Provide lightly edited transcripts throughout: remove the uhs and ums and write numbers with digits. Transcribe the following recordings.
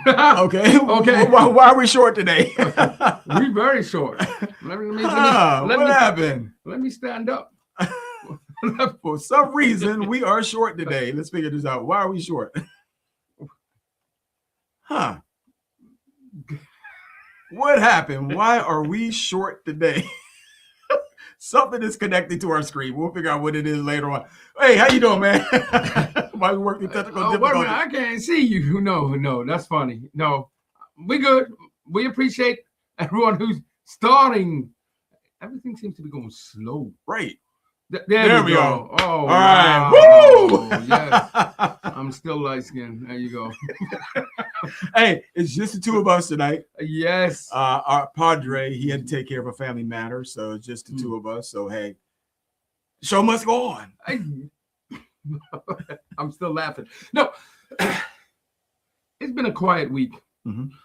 Okay. Okay. Why are we short today? We very short. What happened? Let me stand up. For some reason, we are short today. Let's figure this out. Why are we short? Huh? What happened? Why are we short today? Something is connected to our screen. We'll figure out what it is later on. Hey, how you doing, man? Why we working technical difficulties? Wait a minute, I can't see you. No, that's funny. No, we good. We appreciate everyone who's starting. Everything seems to be going slow. Right. There we go. Oh, all right. Wow. Woo! Yes. I'm still light skinned. There you go. Hey, it's just the two of us tonight. Yes. Our Padre, he had to take care of a family matter, so it's just the two of us. So hey, the show must go on. I'm still laughing. No, it's been a quiet week,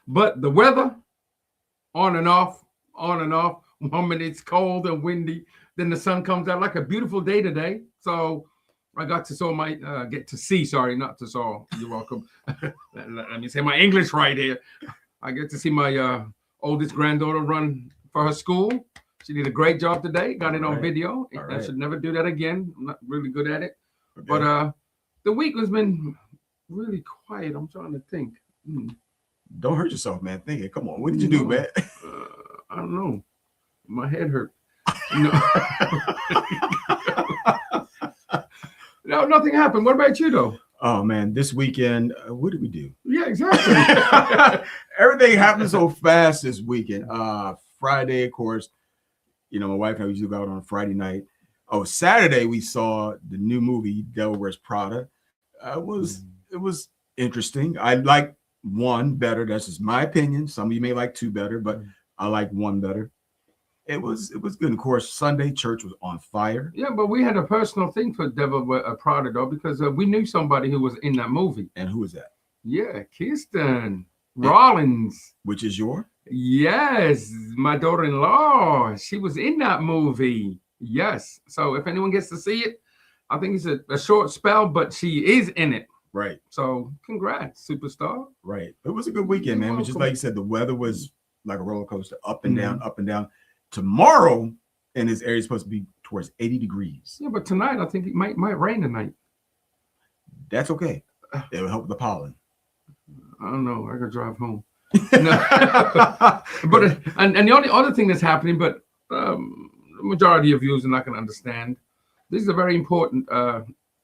but the weather, on and off. 1 minute it's cold and windy, then the sun comes out like a beautiful day today. So I got to You're welcome. Let me say my English right here. I get to see my oldest granddaughter run for her school. She did a great job today. Got it on video. I should never do that again. I'm not really good at it. Okay. But the week has been really quiet. I'm trying to think. Don't hurt yourself, man. Think it. Come on. What did you do, man? I don't know. My head hurt. No. No, nothing happened. What about you, though? Oh, man. This weekend, what did we do? Yeah, exactly. Everything happened so fast this weekend. Friday, of course, my wife and I usually go out on a Friday night. Oh, Saturday, we saw the new movie, Devil Wears Prada. It was interesting. I like one better. That's just my opinion. Some of you may like two better, but I like one better. It was good. Of course, Sunday church was on fire. Yeah, but we had a personal thing for Devil Wears Prada, though, because we knew somebody who was in that movie. And who was that? Yeah, Kirsten Rollins. Which is your? Yes, my daughter-in-law. She was in that movie. Yes. So if anyone gets to see it, I think it's a short spell, but she is in it. Right. So congrats, superstar. Right. It was a good weekend, man. It was just like you said, the weather was like a roller coaster, up and down, up and down. Tomorrow in this area is supposed to be towards 80 degrees. Yeah, but tonight I think it might rain tonight. That's okay. It'll help with the pollen. I don't know. I gotta drive home. No. But and the only other thing that's happening, but the majority of viewers are not going to understand. This is a very important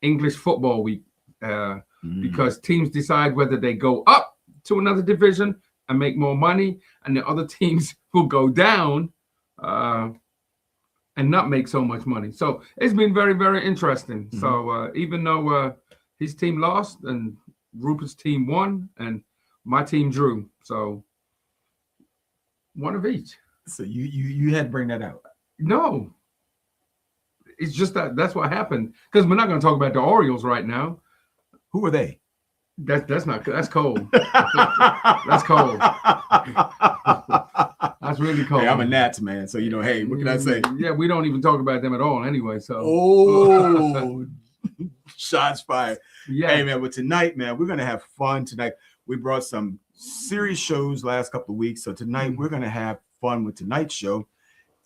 English football week because teams decide whether they go up to another division and make more money, and the other teams will go down and not make so much money. So it's been very, very interesting. So even though his team lost and Rupert's team won and my team drew, so one of each. So you had to bring that out. No, it's just that's what happened, because we're not going to talk about the Orioles right now. Who are they? That's cold. That's cold. That's really cold. Hey, I'm a Nats man, so hey, what can I say? Yeah, we don't even talk about them at all anyway. So oh, shots fired. Yeah. Hey man, but tonight, man, we're gonna have fun tonight. We brought some serious shows last couple of weeks, so tonight we're gonna have fun with tonight's show,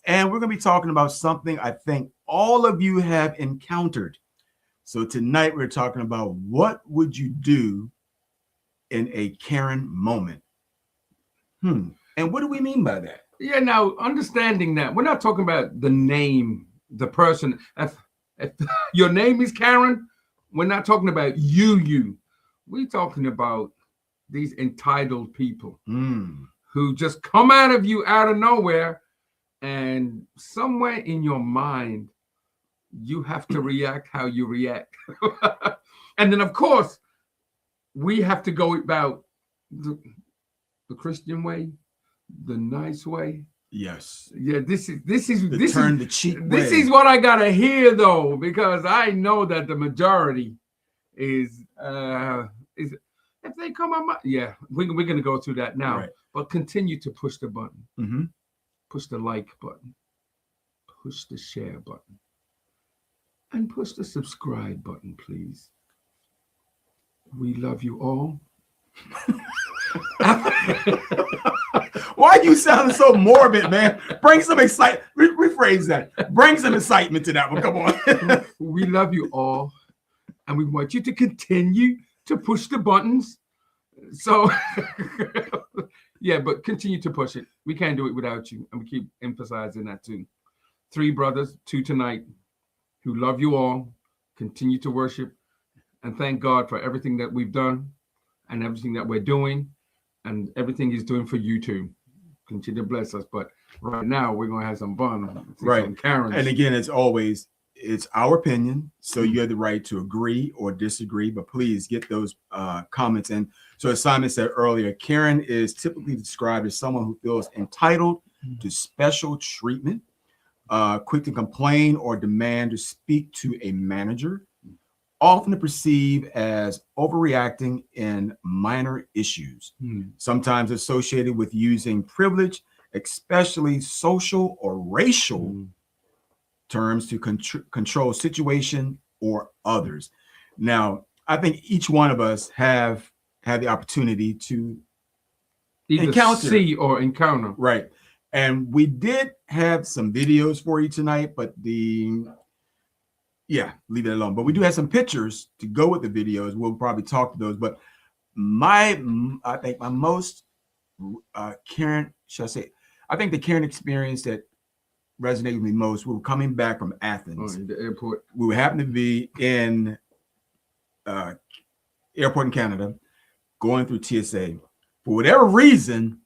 and we're gonna be talking about something I think all of you have encountered. So tonight we're talking about what would you do in a Karen moment. And what do we mean by that? Yeah, now understanding that we're not talking about the name, the person. If your name is Karen, we're not talking about you. We're talking about these entitled people who just come out of you out of nowhere, and somewhere in your mind, you have to react how you react. And then, of course, we have to go about the Christian way, the nice way. Yes. Yeah, this is the cheek way. This is what I gotta hear though, because I know that the majority is if they come on we're gonna go through that now. Right. But continue to push the button. Push the like button. Push the share button. And push the subscribe button, please. We love you all. Why are you sounding so morbid, man? Bring some excitement. Rephrase that. Bring some excitement to that one. Come on. We love you all, and we want you to continue to push the buttons. So, yeah, but continue to push it. We can't do it without you, and we keep emphasizing that too. 3 brothers, 2 tonight, who love you all, continue to worship, and thank God for everything that we've done, and everything that we're doing, and everything He's doing for you too. Continue to bless us. But right now, we're gonna have some fun. Right. Some Karens. And again, as always, it's our opinion, so you have the right to agree or disagree, but please get those comments in. So as Simon said earlier, Karen is typically described as someone who feels entitled to special treatment, quick to complain or demand to speak to a manager, often perceived as overreacting in minor issues, sometimes associated with using privilege, especially social or racial terms to control situation or others. Now, I think each one of us have had the opportunity to either see or encounter. Right. And we did have some videos for you tonight, but leave it alone. But we do have some pictures to go with the videos. We'll probably talk to those. But I think my most Karen, should I say, I think the Karen experience that resonated with me most, we were coming back from Athens. In the airport. We happened to be in airport in Canada, going through TSA. For whatever reason,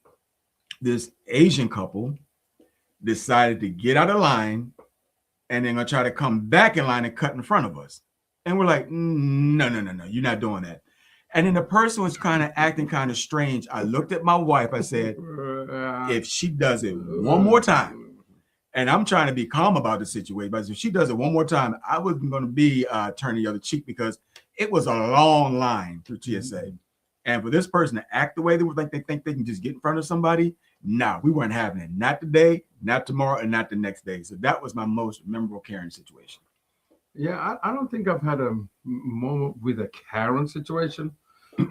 this Asian couple decided to get out of line and then gonna try to come back in line and cut in front of us. And we're like, no, you're not doing that. And then the person was kind of acting kind of strange. I looked at my wife, I said, if she does it one more time, and I'm trying to be calm about the situation, but if she does it one more time, I wasn't going to be turning the other cheek, because it was a long line through TSA. And for this person to act the way they would, like they think they can just get in front of somebody, no, we weren't having it. Not today, not tomorrow, and not the next day. So that was my most memorable Karen situation. Yeah, I don't think I've had a moment with a Karen situation,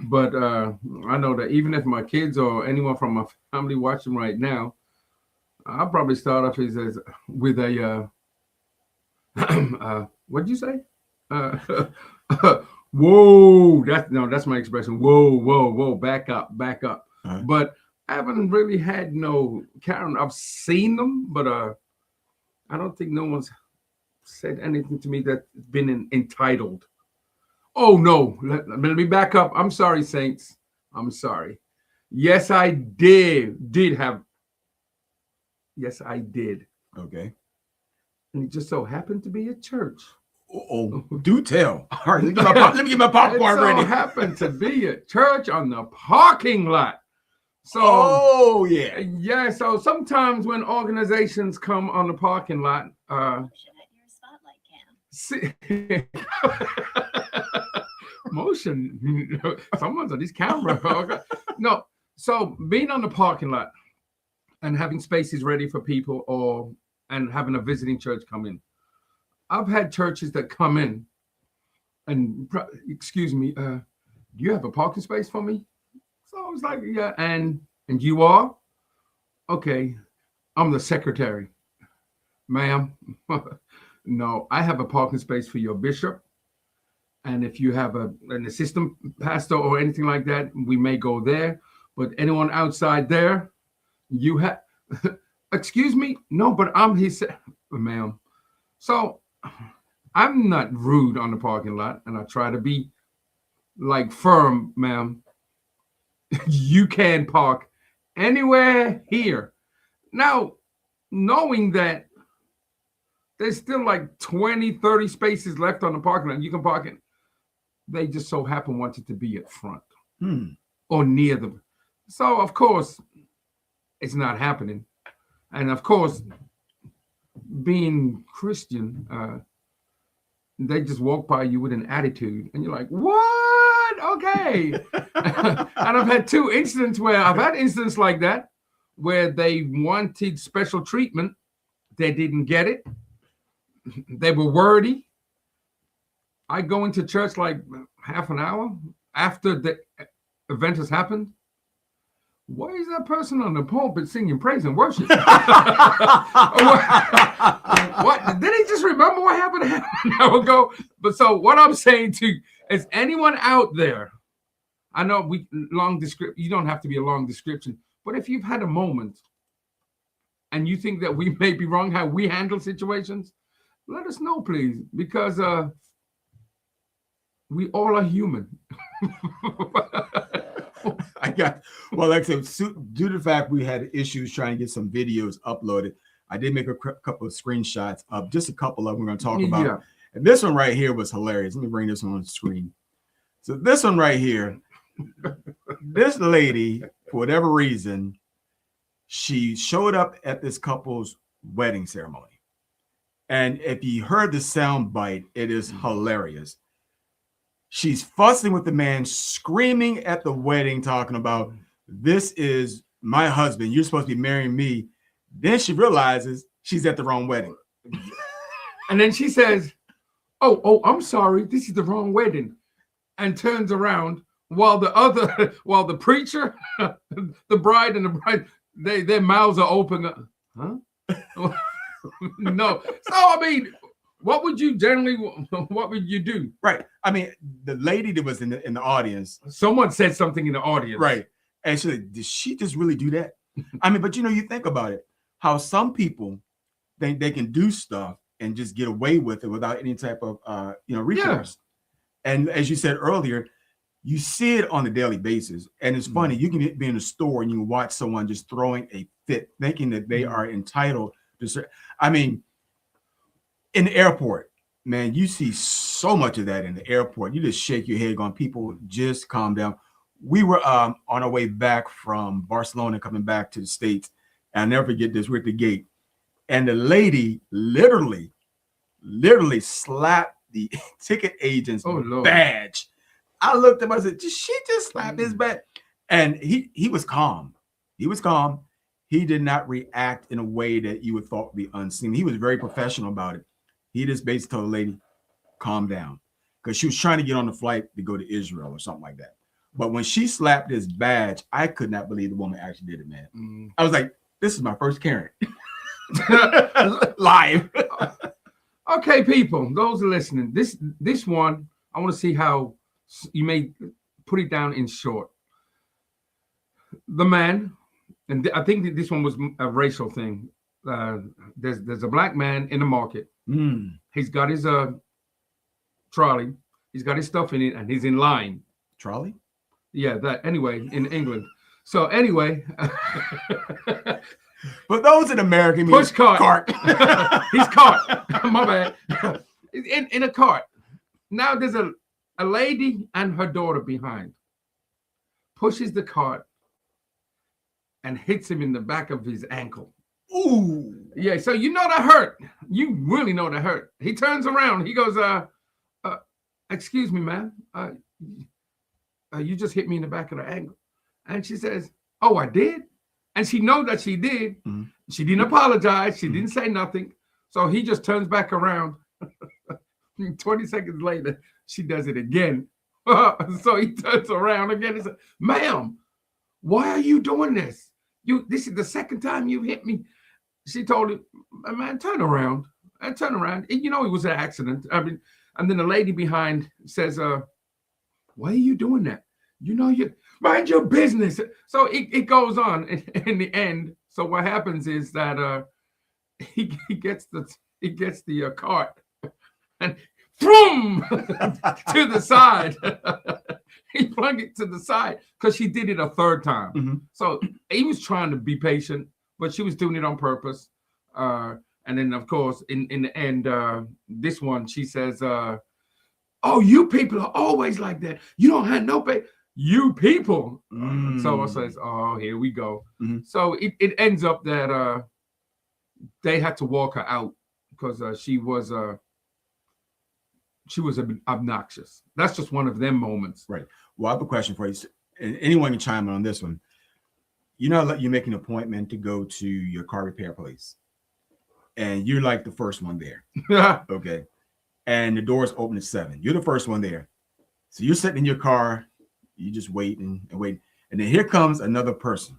but I know that even if my kids or anyone from my family watching right now, I'll probably start off with a what'd you say? Whoa, that's my expression. Whoa, back up. Uh-huh. But I haven't really had no Karen. I've seen them, but I don't think no one's said anything to me that's been entitled. Oh no, let me back up. I'm sorry, Saints. I'm sorry. Yes, I did have. Yes, I did. Okay. And it just so happened to be a church. Oh, do tell. All right, let me get my popcorn ready. It so happened to be a church on the parking lot. So, oh, yeah. Yeah, so sometimes when organizations come on the parking lot, motion. Someone's on this camera. No, so being on the parking lot and having spaces ready for people, and having a visiting church come in. I've had churches that come in and, excuse me, do you have a parking space for me? So I was like, yeah, and you are? Okay, I'm the secretary. Ma'am, no, I have a parking space for your bishop. And if you have an assistant pastor or anything like that, we may go there. But anyone outside there, you have, excuse me? No, but I'm his, ma'am. So I'm not rude on the parking lot, and I try to be like firm, ma'am. You can park anywhere here. Now, knowing that there's still like 20, 30 spaces left on the parking lot, you can park it. They just so happen wanted to be at front or near them. So, of course, it's not happening. And, of course, being Christian, they just walk by you with an attitude. And you're like, what? Okay. And I've had 2 incidents where I've had incidents like that, where they wanted special treatment. They didn't get it. They were wordy. I go into church like half an hour after the event has happened. why is that person on the pulpit singing praise and worship? What did he just remember what happened half an hour ago? But so what I'm saying to you is, anyone out there, I know long description, you don't have to be a long description, but if you've had a moment and you think that we may be wrong how we handle situations, let us know, please, because we all are human. Well, like I said, due to the fact we had issues trying to get some videos uploaded, I did make a couple of screenshots of just a couple of them we're going to talk about. Yeah. And this one right here was hilarious. Let me bring this one on the screen. So this one right here, this lady, for whatever reason, she showed up at this couple's wedding ceremony. And if you heard the sound bite, it is hilarious. She's fussing with the man, screaming at the wedding, talking about, this is my husband. You're supposed to be marrying me. Then she realizes she's at the wrong wedding. And then she says, oh, I'm sorry. This is the wrong wedding. And turns around while the preacher, the bride and the bride, their mouths are open. Huh? No. So, I mean, what would you do? Right. I mean, the lady that was in the audience. Someone said something in the audience. Right. And she said, did she just really do that? I mean, but you think about it, how some people think they can do stuff and just get away with it without any type of, recourse. Yeah. And as you said earlier, you see it on a daily basis. And it's funny, you can be in a store and you can watch someone just throwing a fit, thinking that they are entitled to. I mean, in the airport, man, you see so much of that in the airport. You just shake your head going, people, just calm down. We were on our way back from Barcelona, coming back to the States. And I'll never forget this. We're at the gate. And the lady literally slapped the ticket agent's badge. I looked at him, I said, did she just slap his badge? And he was calm. He was calm. He did not react in a way that you would thought would be unseen. He was very professional about it. He just basically told the lady, calm down. Because she was trying to get on the flight to go to Israel or something like that. But when she slapped his badge, I could not believe the woman actually did it, man. I was like, this is my first Karen. Live. Okay, people, those are listening. This one, I want to see how you may put it down in short. The man, and I think that this one was a racial thing. There's a black man in the market. He's got his trolley. He's got his stuff in it, and he's in line. Trolley? Yeah, that. Anyway, in England. So anyway. But those in America push cart. He's cart. My bad. In a cart. Now there's a lady and her daughter behind. Pushes the cart and hits him in the back of his ankle. Ooh. Yeah, so you know that hurt. You really know that hurt. He turns around. He goes, excuse me, ma'am. You just hit me in the back of the ankle. And she says, oh, I did? And she knows that she did. She didn't apologize. She didn't say nothing. So he just turns back around. 20 seconds later, she does it again. So he turns around again and says, ma'am, why are you doing this? This is the second time you hit me. She told him, man, turn around. And turn around. And, it was an accident. I mean, and then the lady behind says, why are you doing that? You mind your business. So it goes on in the end. So what happens is that he gets the cart and boom to the side. He flung it to the side because she did it a third time. So he was trying to be patient, but she was doing it on purpose. And then, of course, in the end, this one, she says, oh, you people are always like that. You don't have no pay. You people. So I says, oh, here we go. So it ends up that they had to walk her out because she was obnoxious. That's just one of them moments. Right. Well, I have a question for you. And anyone can chime in on this one. You make an appointment to go to your car repair place. And you're like the first one there. Okay. And the doors open at 7. You're the first one there. So you're sitting in your car. You just waiting and waiting. And then here comes another person.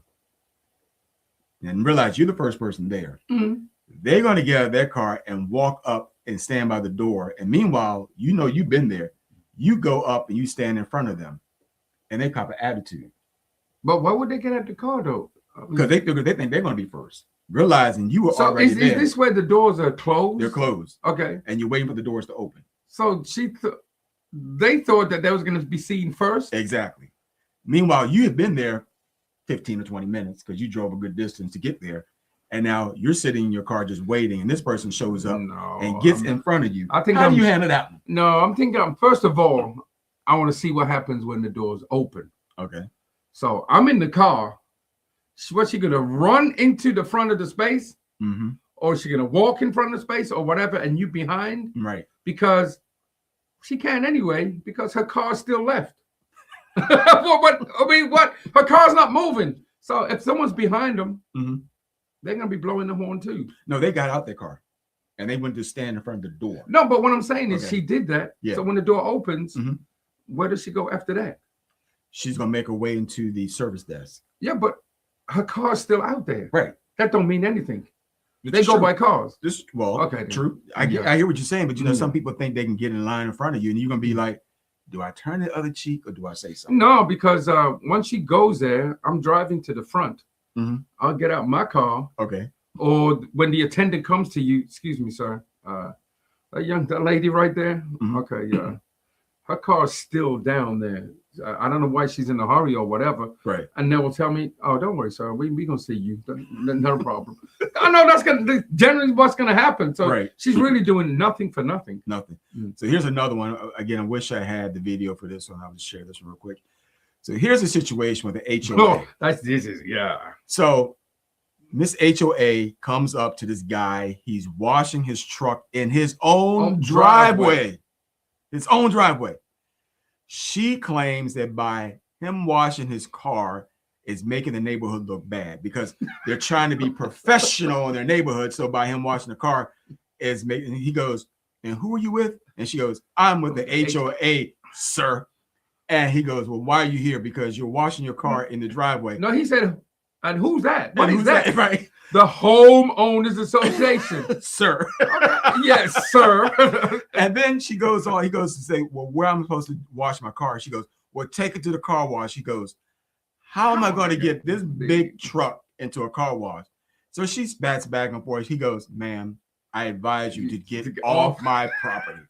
and realize you're the first person there, Mhm. they're going to get out of their car and walk up and stand by the door. And meanwhile, you know you've been there. You go up and you stand in front of them, and they cop an attitude But why would they get out the car though? because they think they're going to be first, realizing you were So already is there. this where the doors are closed? They're closed, Okay. and you're waiting for the doors to open. So they thought that was going to be seen first. Exactly. Meanwhile, you had been there 15 or 20 minutes because you drove a good distance to get there. And now you're sitting in your car just waiting, and this person shows up and gets in front of you. I think How do you handle that one? No, I'm thinking, first of all, I want to see what happens when the doors open. Okay. So I'm in the car. What's she going to run into the front of the space? Mm-hmm. Or is she going to walk in front of the space or whatever, and you behind? Right. Because she can anyway, because her car's still left. What? Her car's not moving. So if someone's behind them, mm-hmm. they're going to be blowing the horn too. No, they got out their car and they went to stand in front of the door. No, but what I'm saying is Okay. she did that. Yeah. So when the door opens, mm-hmm. where does she go after that? She's going to make her way into the service desk. Yeah, but her car's still out there. Right. That don't mean anything. It's They go true. by cars. Okay. then. True. Yeah. I hear what you're saying, but you know, Yeah. some people think they can get in line in front of you, and you're going to be like, do I turn the other cheek or do I say something? No, because once she goes there, I'm driving to the front. Mm-hmm. I'll get out my car. Okay. Or when the attendant comes to you, excuse me, sir, that lady right there. Mhm. Okay, yeah, her car's still down there. I don't know why she's in a hurry or whatever. Right. And they will tell me, "Oh, don't worry, sir. We gonna see you. No problem." I know that's generally what's gonna happen. So Right. she's really doing nothing for nothing. Nothing. Mm. So here's another one. Again, I wish I had the video for this one. I'll just share this one real quick. So here's a situation with the HOA. Oh, this is yeah. So Miss HOA comes up to this guy. He's washing his truck in his own driveway. His own driveway. She claims that by him washing his car is making the neighborhood look bad because they're trying to be professional in their neighborhood. So by him washing the car is making, he goes, and who are you with? And she goes, I'm with the HOA, sir. And he goes, well, why are you here? Because you're washing your car in the driveway. No, he said, and who's that? What And is who's that? Right. The Homeowners Association. Sir. Yes, sir. And then she goes on, he goes to say, well, where am I supposed to wash my car? She goes, well, take it to the car wash. He goes, how am I going to get this big truck into a car wash? So she spats back and forth. He goes, ma'am, I advise you to get off my property.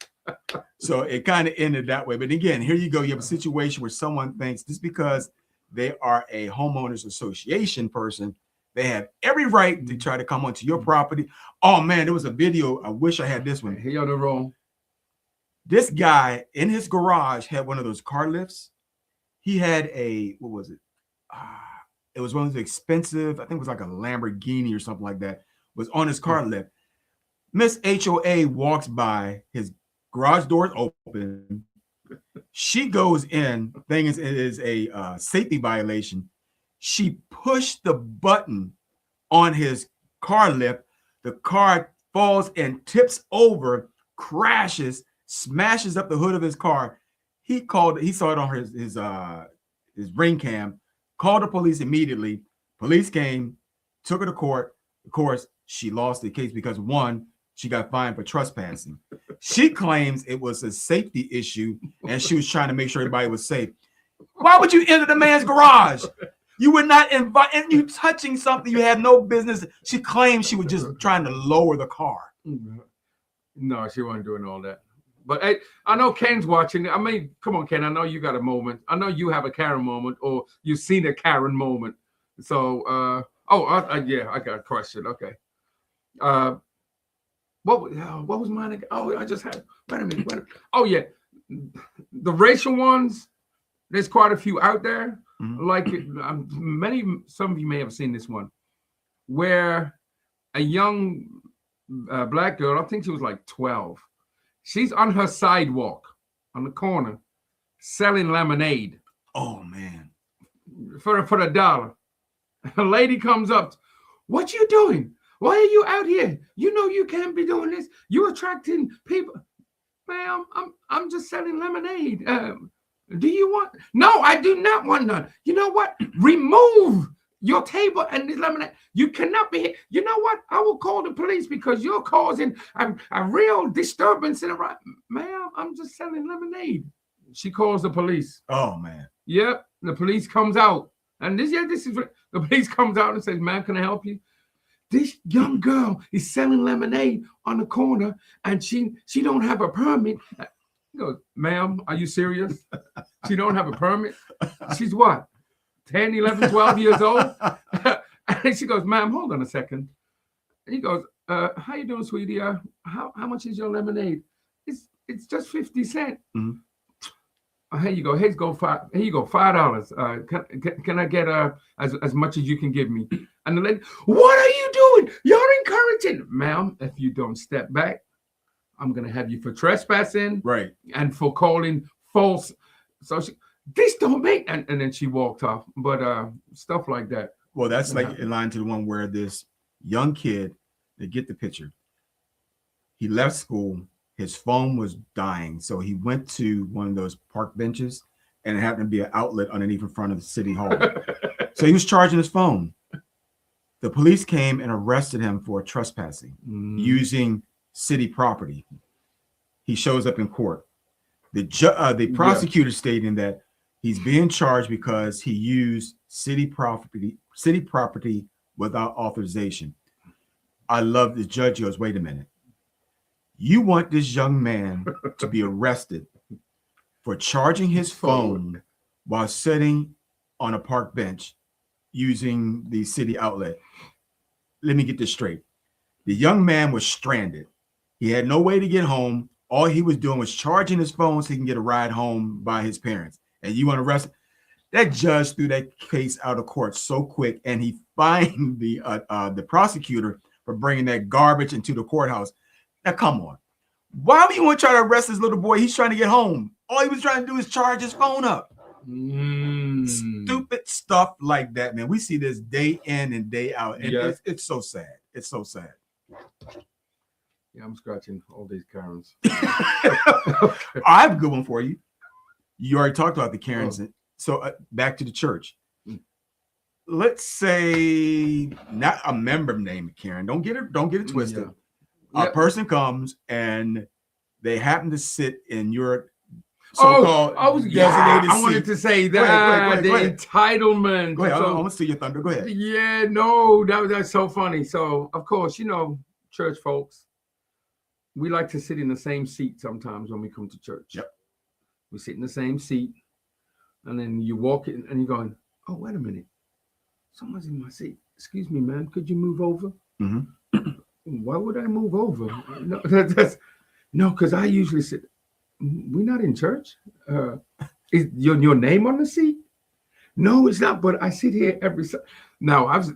So it kind of ended that way. But again, here you go. You have a situation where someone thinks just because they are a homeowners association person, they have every right to try to come onto your property. Oh man, there was a video. I wish I had this one. He on the roll. This guy in his garage had one of those car lifts. He had a, what was it? It was one of those expensive, I think it was like a Lamborghini or something like that, was on his car lift. Miss HOA walks by, his garage door is open. She goes in, thing is, it is a safety violation. She pushed the button on his car lift. The car falls and tips over, crashes, smashes up the hood of his car. He saw it on his ring cam, called the police immediately. Police came, took her to court. Of course, she lost the case because one, she got fined for trespassing. She claims it was a safety issue and she was trying to make sure everybody was safe. Why would you enter the man's garage? You would not invite, and you touching something you had no business. She claims she was just trying to lower the car. No, she wasn't doing all that. But hey, I know Ken's watching. I mean, come on, Ken. I know you got a moment. I know you have a Karen moment, or you've seen a Karen moment. So, yeah, I got a question. Okay. What was mine again? Oh, I just had. Wait a minute. Oh yeah, the racial ones. There's quite a few out there. Mm-hmm. Like some of you may have seen this one, where a young black girl, I think she was like 12, she's on her sidewalk on the corner selling lemonade. Oh man, for $1. A lady comes up, what you doing? Why are you out here? You know you can't be doing this. You're attracting people. Ma'am, I'm just selling lemonade. Do you want? No, I do not want none. You know what? Remove your table and this lemonade. You cannot be here. You know what? I will call the police because you're causing a real disturbance in the right. Ma'am, I'm just selling lemonade. She calls the police. Oh man. Yep. The police comes out. And this is the police comes out and says, "Ma'am, can I help you? This young girl is selling lemonade on the corner and she don't have a permit." He goes, "Ma'am, are you serious? She don't have a permit? She's what? 10, 11, 12 years old?" And she goes, "Ma'am, hold on a second." And he goes, "How you doing, sweetie? How much is your lemonade?" It's just 50 cents. Mhm. Here you go. Here you go, $5. Can I get as much as you can give me? And the lady, "What are you doing? You're encouraging." "Ma'am, if you don't step back, I'm gonna have you for trespassing, Right. and for calling false." So this don't make, and then she walked off. But stuff like that. Well, that's like in line to the one where this young kid, they get the picture. He left school. His phone was dying. So he went to one of those park benches and it happened to be an outlet underneath in front of the city hall. So he was charging his phone. The police came and arrested him for trespassing using city property. He shows up in court. The prosecutor stating that he's being charged because he used city property without authorization. I love the judge goes, "Wait a minute. You want this young man to be arrested for charging his phone while sitting on a park bench using the city outlet." Let me get this straight. The young man was stranded. He had no way to get home. All he was doing was charging his phone so he can get a ride home by his parents. And you want to arrest him? That judge threw that case out of court so quick, and he fined the prosecutor for bringing that garbage into the courthouse. Now, come on. Why would you want to try to arrest this little boy? He's trying to get home. All he was trying to do is charge his phone up. Stupid stuff like that, man. We see this day in and day out. And it's so sad. It's so sad. Yeah, I'm scratching all these Karens. I have a good one for you. You already talked about the Karens. Oh. So back to the church. Let's say not a member named Karen. Don't get it twisted. A person comes and they happen to sit in your so-called designated I wanted to say that the entitlement. Go ahead. I want to see your thunder. Go ahead. Yeah, no, that's so funny. So, of course, church folks, we like to sit in the same seat sometimes when we come to church. Yep. We sit in the same seat, and then you walk in and you're going, "Oh, wait a minute. Someone's in my seat. Excuse me, man. Could you move over?" Mm-hmm. Why would I move over? No, because I usually sit. We're not in church. Is your name on the seat? No, it's not. But I sit here every. Now I've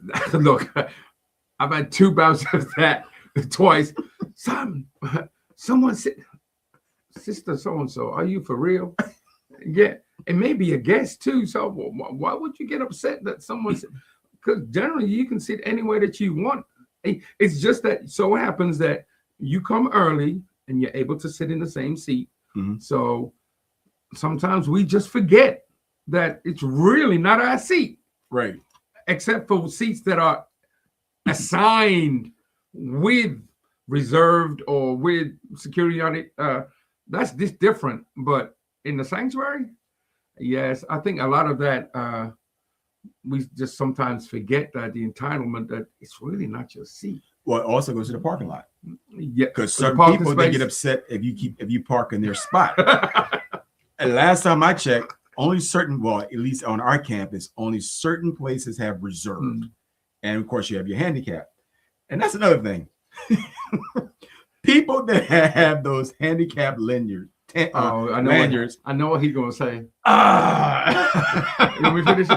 had 2 bouts of that twice. Someone said, "Sister so and so, are you for real?" Yeah, it may be a guest too. So why would you get upset that someone said? Because generally you can sit anywhere that you want. It's just that so happens that you come early and you're able to sit in the same seat. Mm-hmm. So sometimes we just forget that it's really not our seat. Right. Except for seats that are assigned with reserved or with security on it. That's just different. But in the sanctuary, yes, I think a lot of that we just sometimes forget that the entitlement that it's really not your seat. Well, it also goes to the parking lot. Yeah, because certain people they get upset if you park in their spot. And last time I checked, only certain, well, at least on our campus, only certain places have reserved. And of course, you have your handicap. And that's another thing. People that have those handicap lanyards. Lanyards. I know what he's gonna say. Let me finish.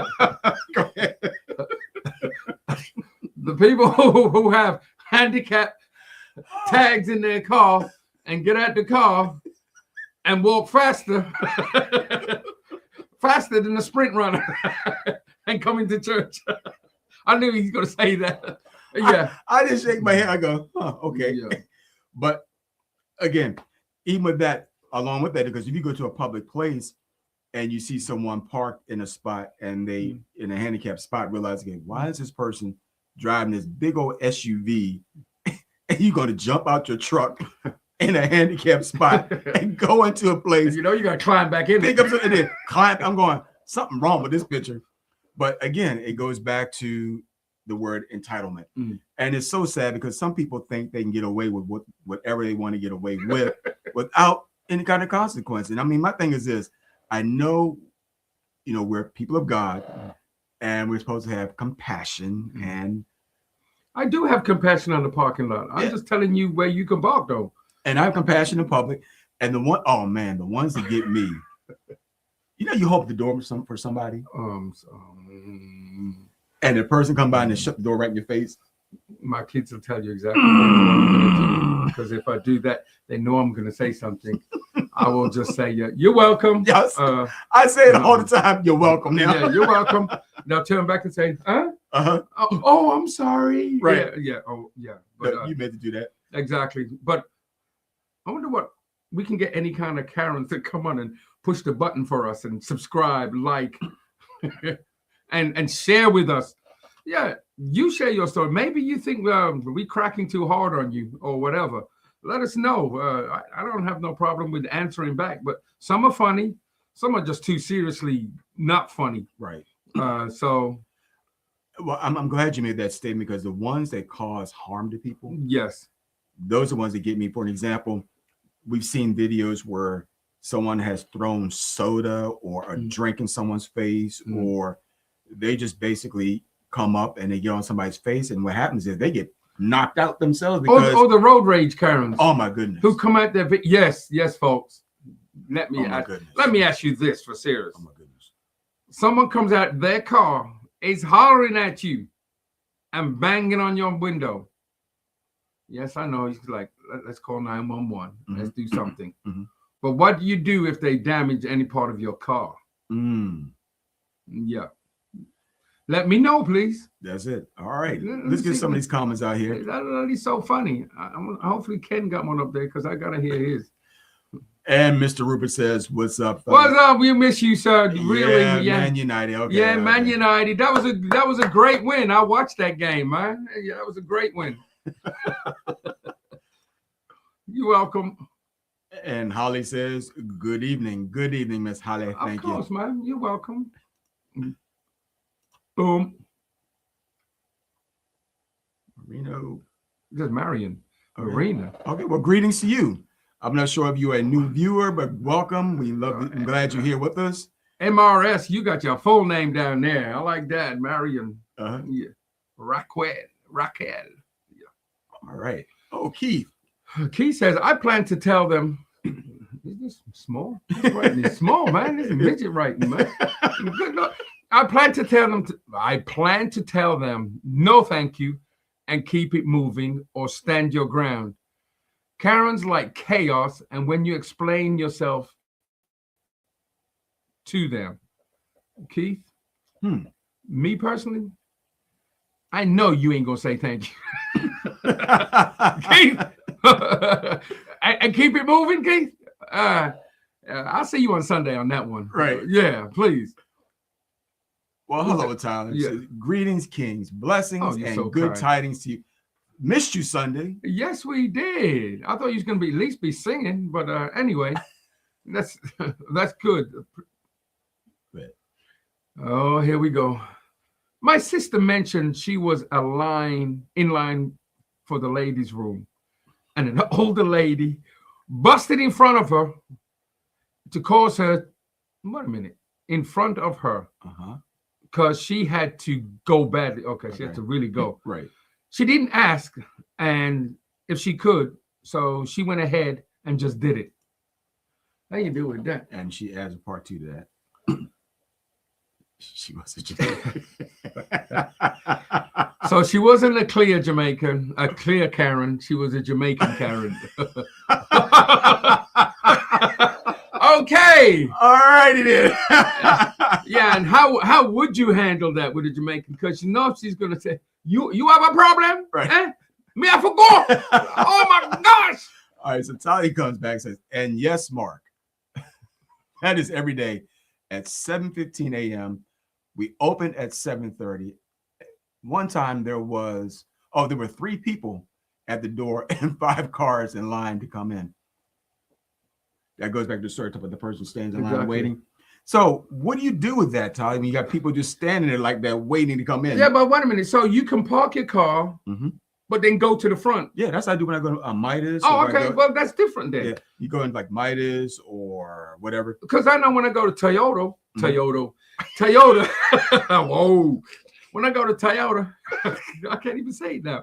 Go ahead. The people who have handicap tags in their car and get out the car and walk faster than a sprint runner and coming to church. I knew he's gonna say that. Yeah, I just shake my head. I go, okay. Yeah. But again, even with that, along with that, because if you go to a public place, and you see someone parked in a spot and they in a handicapped spot, realizing, why is this person driving this big old SUV and you're going to jump out your truck in a handicapped spot and go into a place? You know, you got to climb back in. Pick up and then climb. I'm going, something wrong with this picture. But again, it goes back to the word entitlement. And it's so sad because some people think they can get away with whatever they want to get away with without any kind of consequence. And I mean, my thing is this. I know, you know, we're people of God and we're supposed to have compassion. And I do have compassion on the parking lot. I'm just telling you where you can park, though. And I have compassion in public. And the ones that get me, you know, you hold the door for somebody. And the person come by and they shut the door right in your face. My kids will tell you exactly what I'm going to do. Because if I do that, they know I'm going to say something. I will just say, you're welcome. Yes. I say it all the time. You're welcome now. Yeah, you're welcome. They'll turn back and say, huh? Oh, I'm sorry. Right. Yeah. Oh, yeah. But you meant to do that. Exactly. But I wonder what we can get any kind of Karens to come on and push the button for us and subscribe, like, and share with us. Yeah, you share your story. Maybe you think we cracking too hard on you or whatever. Let us know. I don't have no problem with answering back, but some are funny. Some are just too seriously not funny. Right. So. Well, I'm glad you made that statement because the ones that cause harm to people. Yes. Those are the ones that get me. For an example, we've seen videos where someone has thrown soda or a drink in someone's face, or they just basically come up and they get on somebody's face. And what happens is they get knocked out themselves because the road rage Karens. Oh my goodness. Who come out there? Yes, folks. Let me ask you this for serious. Oh my goodness. Someone comes out their car, is hollering at you and banging on your window. Yes, I know. He's like, let's call 911. Let's do something. But what do you do if they damage any part of your car? Yeah. Let me know, please. That's it. All right. Let's get some of these comments out here. That is so funny. Hopefully Ken got one up there because I got to hear his. And Mr. Rupert says, what's up, fellas? What's up? We miss you, sir. Really? Yeah, Man United. Okay. Yeah, Man United. That was a great win. I watched that game, man. Yeah, that was a great win. You're welcome. And Holly says, good evening. Good evening, Miss Holly. Thank you. Of course, man. You're welcome. Boom. Marino. Just Marion. Marina. Okay, well, greetings to you. I'm not sure if you're a new viewer, but welcome. I'm glad you're here with us. MRS, you got your full name down there. I like that, Marion. Yeah. Raquel. Yeah. All right. Oh, Keith. Keith says, I plan to tell them. Is this small? It's small, man. This is midget writing, man. Good luck. I plan to tell them no thank you and keep it moving or stand your ground. Karens like chaos, and when you explain yourself to them. Keith, me personally, I know you ain't gonna say thank you. Keith, and keep it moving, Keith. I'll see you on Sunday on that one. Right. Yeah, please. Well, hello, Tyler. Yeah. Greetings, kings, blessings, and so good tidings to you. Missed you Sunday. Yes, we did. I thought you was gonna at least be singing, but anyway, that's good. Oh, here we go. My sister mentioned she was in line for the ladies' room, and an older lady busted in front of her to cause her. Wait a minute, in front of her, because she had to go badly. Okay, she had to really go. Right. She didn't ask, and if she could, so she went ahead and just did it. How you do with that? And she adds a part 2 to that. She was a Jamaican. So she wasn't a clear Jamaican, a clear Karen. She was a Jamaican Karen. Okay. All righty then. Yeah, and how would you handle that with a Jamaican? Because you know she's gonna say, You have a problem? Right. Eh? Me, I forgot. Oh my gosh. All right, so Tali comes back and says, and yes, Mark. That is every day. at 7:15 a.m. We opened at 7:30. One time there were 3 people at the door and 5 cars in line to come in. That goes back to the stereotype of the person stands in line waiting. So what do you do with that, Todd? I mean, you got people just standing there like that waiting to come in. Yeah, but wait a minute. So you can park your car, but then go to the front. Yeah, that's what I do when I go to Midas. Oh, okay. Well, that's different then. Yeah, you go in like Midas or whatever. Because I know when I go to Toyota. Whoa. When I go to Toyota, I can't even say it now.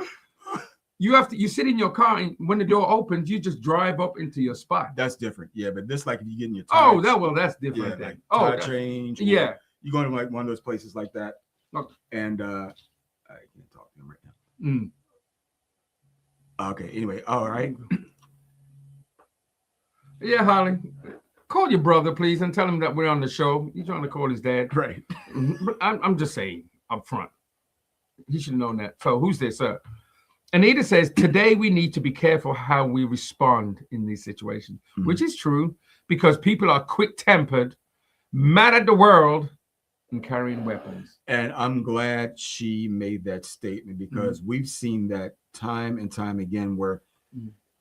You sit in your car, and when the door opens, you just drive up into your spot. That's different. Yeah, but this like if you get in your tires. That's different. Yeah, then. like tire change. Yeah. You go to like one of those places like that. Okay. And I can't talk to him right now. Okay, anyway, all right. Yeah, Holly. Call your brother, please, and tell him that we're on the show. He's trying to call his dad. Right. But I'm just saying up front. He should have known that. So who's this, sir? Anita says, today we need to be careful how we respond in these situations, which is true because people are quick-tempered, mad at the world, and carrying weapons. And I'm glad she made that statement because we've seen that time and time again where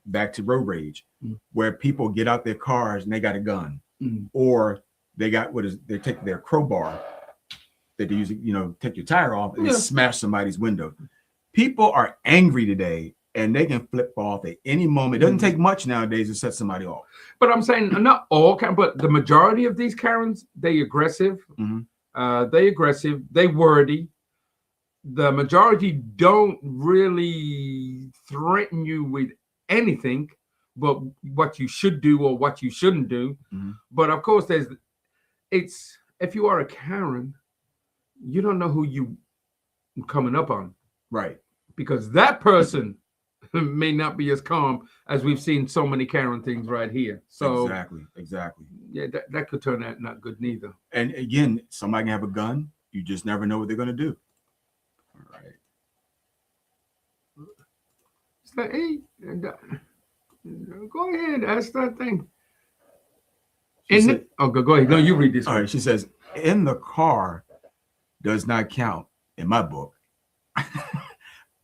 back to road rage, where people get out their cars and they got a gun or they got they take their crowbar that they use, take your tire off and smash somebody's window. People are angry today and they can flip off at any moment. It doesn't take much nowadays to set somebody off. But I'm saying not all, but the majority of these Karens, they aggressive. They wordy. The majority don't really threaten you with anything but what you should do or what you shouldn't do. But of course, if you are a Karen, you don't know who you coming up on. Right. Because that person may not be as calm as we've seen so many Karen things right here. So exactly. Yeah, that could turn out not good neither. And again, somebody can have a gun. You just never know what they're going to do. All right. It's like, hey, go ahead, ask that thing. Go ahead. No, you read this. All right. She says, in the car does not count in my book.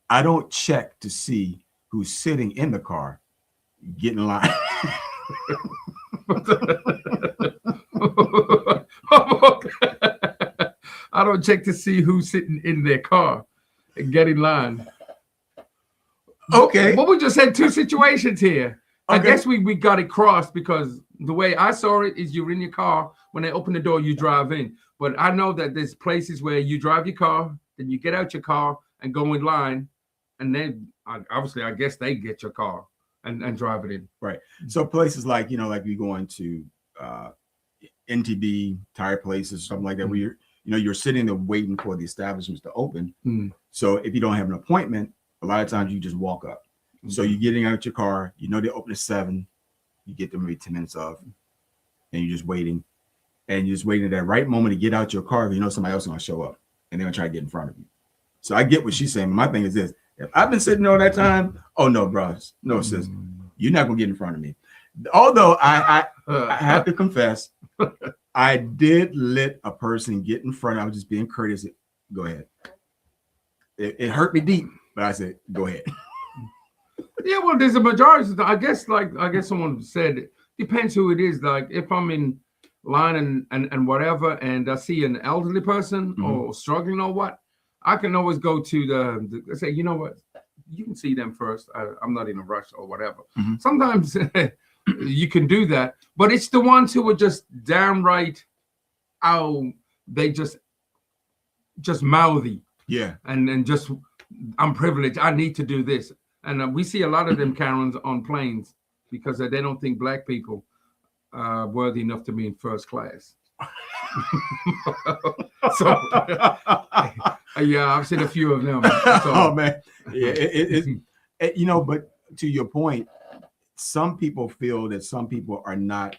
I don't check to see who's sitting in the car. Get in line. I don't check to see who's sitting in their car and get in line. Okay. Well, we just had 2 situations here. Okay. I guess we got it crossed because the way I saw it is you're in your car. When they open the door, you drive in. But I know that there's places where you drive your car, then you get out your car and go in line. And then obviously, I guess they get your car and drive it in. Right. So places like, like we go into NTB, tire places, something like that, where you're sitting there waiting for the establishments to open. So if you don't have an appointment, a lot of times you just walk up. So you're getting out your car, they open at 7, you get there maybe 10 minutes off, and you're just waiting. And you're just waiting at that right moment to get out your car because somebody else is going to show up and they're going to try to get in front of you. So I get what she's saying. My thing is this. If I've been sitting all that time, oh no, bro, no, sis, you're not gonna get in front of me. Although I have to confess, I did let a person get in front. I was just being courteous. Go ahead. It hurt me deep, but I said, go ahead. Yeah, well, there's a majority. I guess someone said it depends who it is. Like if I'm in line and whatever, and I see an elderly person or struggling or what. I can always go to say, you know what, you can see them first. I'm not in a rush or whatever. Sometimes you can do that, but it's the ones who are just downright, they just mouthy. Yeah. And just, I'm privileged. I need to do this. And we see a lot of them Karens on planes because they don't think black people are worthy enough to be in first class. So yeah, I've seen a few of them. So. Oh man, yeah, but to your point, some people feel that some people are not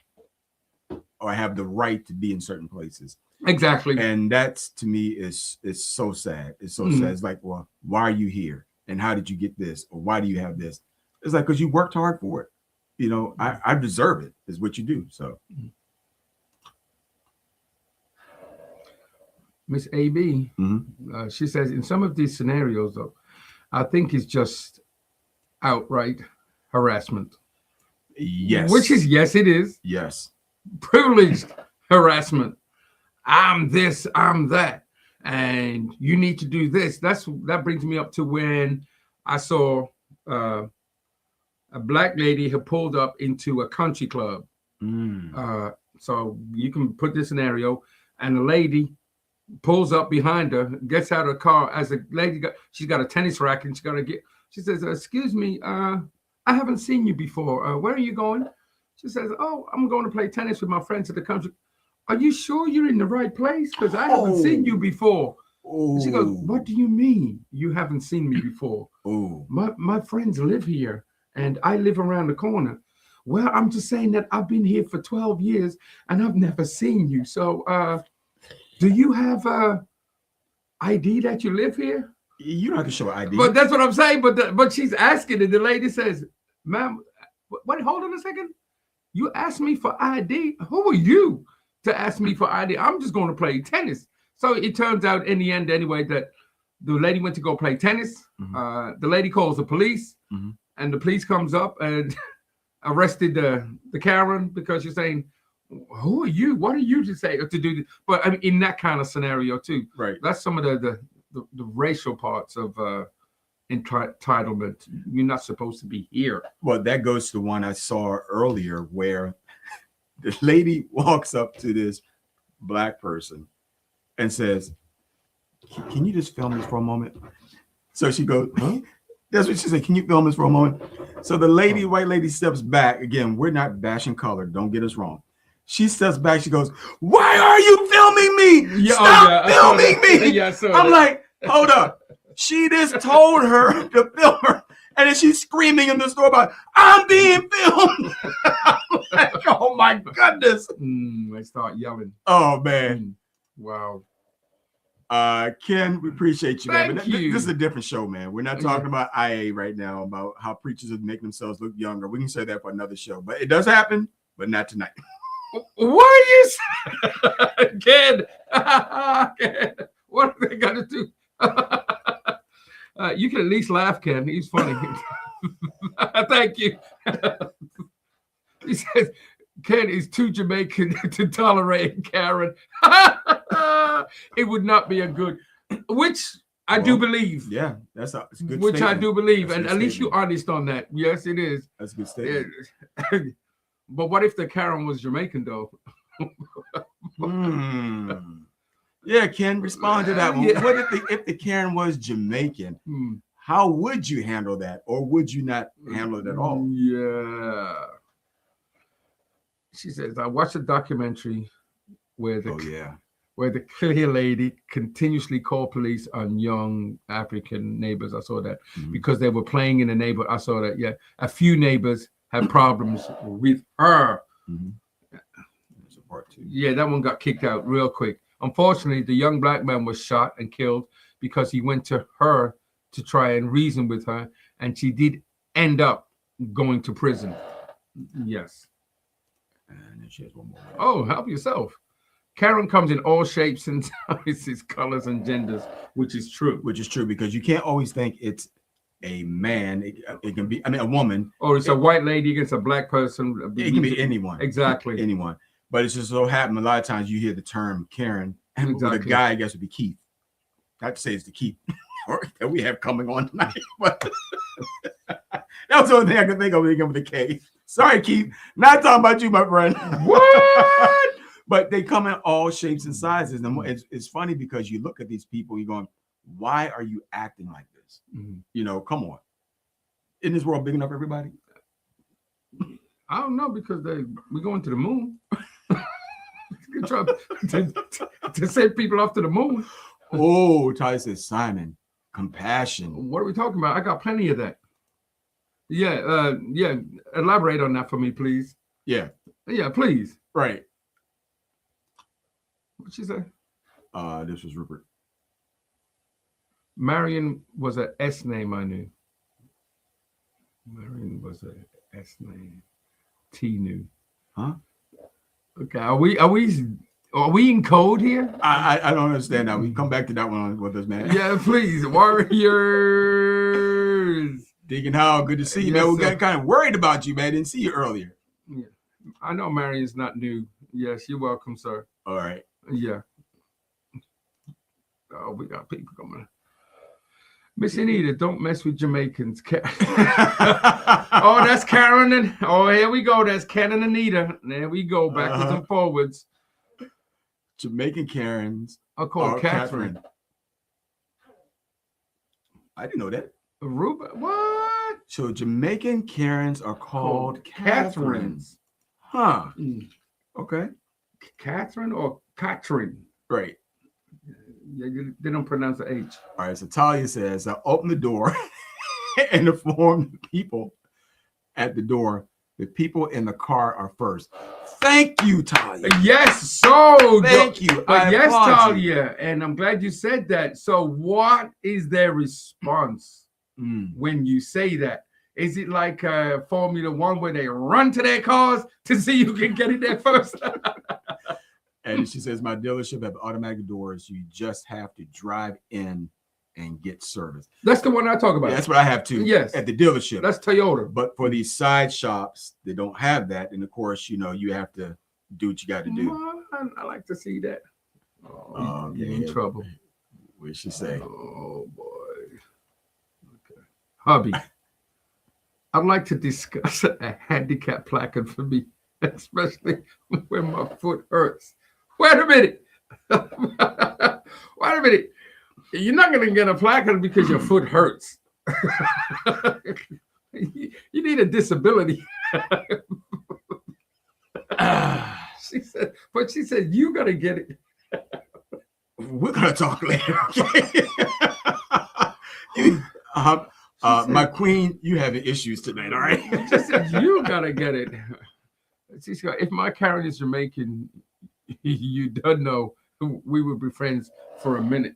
or have the right to be in certain places. Exactly, and that's to me is so sad. It's so sad. It's like, well, why are you here? And how did you get this? Or why do you have this? It's like because you worked hard for it. I deserve it. Is what you do. So. Miss AB, she says, in some of these scenarios, though, I think it's just outright harassment. Yes. Which is, yes, it is. Yes. Privileged harassment. I'm this, I'm that. And you need to do this. That brings me up to when I saw a black lady who pulled up into a country club. So you can put this scenario, and the lady pulls up behind her, gets out of the car. As the lady she's got a tennis racket, and she says, "Excuse me, I haven't seen you before. Where are you going?" She says, "Oh, I'm going to play tennis with my friends at the country." "Are you sure you're in the right place? Because I haven't seen you before." She goes, "What do you mean you haven't seen me before?" My friends live here, and I live around the corner. "Well, I'm just saying that I've been here for 12 years, and I've never seen you. So, do you have ID that you live here?" You don't have to show ID. But that's what I'm saying. But she's asking, and the lady says, "Ma'am, wait, hold on a second. You asked me for ID? Who are you to ask me for ID? I'm just going to play tennis." So it turns out in the end anyway that the lady went to go play tennis. The lady calls the police, and the police comes up and arrested the Karen because you're saying, "Who are you? What are you to say to do?" But I mean, in that kind of scenario too, right? That's some of the racial parts of entitlement. You're not supposed to be here. Well, that goes to one I saw earlier where the lady walks up to this black person and says, "Can you just film this for a moment?" So she goes, "Huh?" That's what she said. "Can you film this for a moment?" So the lady, white lady, steps back. Again, we're not bashing color. Don't get us wrong. She steps back. She goes, "Why are you filming me? Stop filming me!" I'm like, hold up. She just told her to film her, and then she's screaming in the store about, "I'm being filmed." I'm like, oh my goodness. They start yelling. Oh man. Wow. Ken, we appreciate you, man. Thank you. This is a different show, man. We're not talking about IA right now, about how preachers are making themselves look younger. We can say that for another show, but it does happen, but not tonight. What are you saying? Ken? Ken, what are they gonna do? You can at least laugh, Ken. He's funny. Thank you. He says Ken is too Jamaican to tolerate Karen. It would not be a good, which I do believe. Yeah, that's a good which statement. I do believe. That's And at least you're honest on that. Yes, it is. That's a good statement. But what if the Karen was Jamaican, though? Yeah, Ken, respond to that one. Yeah. What if the Karen was Jamaican? How would you handle that? Or would you not handle it at all? Yeah. She says, I watched a documentary where the clear lady continuously called police on young African neighbors. I saw that because they were playing in a neighborhood. I saw that. Yeah. A few neighbors had problems with her. That's a part two. Yeah, that one got kicked out real quick. Unfortunately, the young black man was shot and killed because he went to her to try and reason with her, and she did end up going to prison. Yes. And then she has one more. Oh, help yourself. Karen comes in all shapes and sizes, colors, and genders, which is true. Which is true, because you can't always think it's a man. It can be, a woman. Or it's a white lady against a black person. It can be anyone. Exactly. Anyone. But it's just so happen a lot of times you hear the term Karen, and the guy, I guess, would be Keith. Not to say it's the Keith that we have coming on tonight, but that was the only thing I could think of with the K. Sorry, Keith. Not talking about you, my friend. What? But they come in all shapes and sizes. And it's funny because you look at these people, you're going, why are you acting like this? You know, come on. Isn't this world big enough for everybody? I don't know, because we're going to the moon. to send people off to the moon. Oh, Ty says, Simon, compassion. What are we talking about? I got plenty of that. Yeah, elaborate on that for me, please. Yeah, please. Right. What'd she say? This was Rupert. Marion was an S name I knew. Marion was an S name. T knew. Huh? Okay, are we Are we in code here? I don't understand that. We come back to that one with us, man. Yeah, please. Warriors. Deacon Howell, good to see you, Yes, man. We sir. got kind of worried about you, man. Didn't see you earlier. Yeah. I know Marion's not new. Yes, you're welcome, sir. All right. Yeah. Oh, we got people coming. Miss Anita, don't mess with Jamaicans. Oh, that's Karen. Oh, here we go. That's Ken and Anita. There we go. Backwards and forwards. Jamaican Karens I'll call Catherine. I didn't know that. Aruba? What? So Jamaican Karens are called Catherines. Huh. Mm. Okay. Catherine or Catherine? Right. Yeah, they don't pronounce the H. All right. So Talia says, I open the door and inform the people at the door. The people in the car are first. Thank you, Talia. Yes, so Thank you. yes, applaud you. Talia, and I'm glad you said that. So, what is their response when you say that? Is it like Formula One where they run to their cars to see who can get in there first? And she says, my dealership have automatic doors. You just have to drive in and get service. That's the one I talk about. Yeah, that's what I have too. Yes. At the dealership. That's Toyota. But for these side shops, they don't have that. And of course, you know, you have to do what you got to do. Well, I like to see that. Oh, yeah, you're in trouble. What did she say? Oh boy. Okay. Hubby, I'd like to discuss a handicap placard for me, especially when my foot hurts. Wait a minute. Wait a minute. You're not going to get a placard because your foot hurts. You need a disability. She said, you got to get it. We're going to talk later. Okay? My queen, you having issues tonight, all right? She said, you got to get it. She said, if my Karen is Jamaican, you don't know we would be friends for a minute.